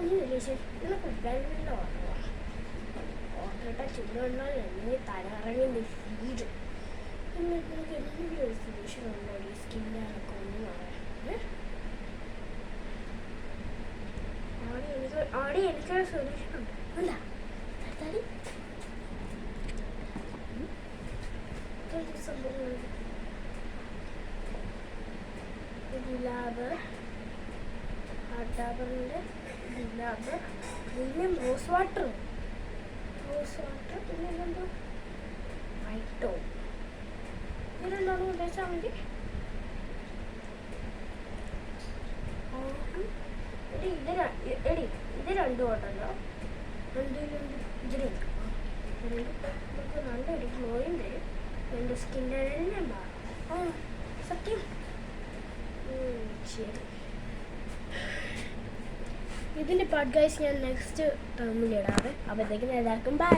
ഒന്നുമില്ല നിനക്ക് വെള്ളം ഓട്ടോട്ട ചുണ്ടുകൊണ്ടാൽ എന്നെ തലകറങ്ങി ഫീഡ് നിനക്ക് എന്തെങ്കിലും ഒരു സൊല്യൂഷൻ ഉണ്ടോ ഈ സ്കിന്നിനൊക്കെ ഒന്നും ആടെ എനിക്കൊരു സൊല്യൂഷൻ ഉണ്ട് എന്താ തടി സംഭവം ഗുലാബ് ഡാബറിൻ്റെ ഗുലാബ് പിന്നെ റോസ് വാട്ടർ പിന്നെ എന്തോ വൈറ്റോ ഇതിലെന്താണ് ഉദ്ദേശിച്ചാൽ മതി ഇത് രണ്ടും ഉണ്ടല്ലോ ഇതിലുണ്ട് നമുക്ക് നല്ലൊരു ഗ്ലോയും തരും എൻ്റെ സ്കിന്നിൻ്റെ എല്ലാം മാറും സത്യം ശരി ഇതിൻ്റെ പാർട്ട് ഗൈസ് ഞാൻ നെക്സ്റ്റ് ടേമിലിടാറ് അപ്പോഴത്തേക്കും എല്ലാവർക്കും ബൈ.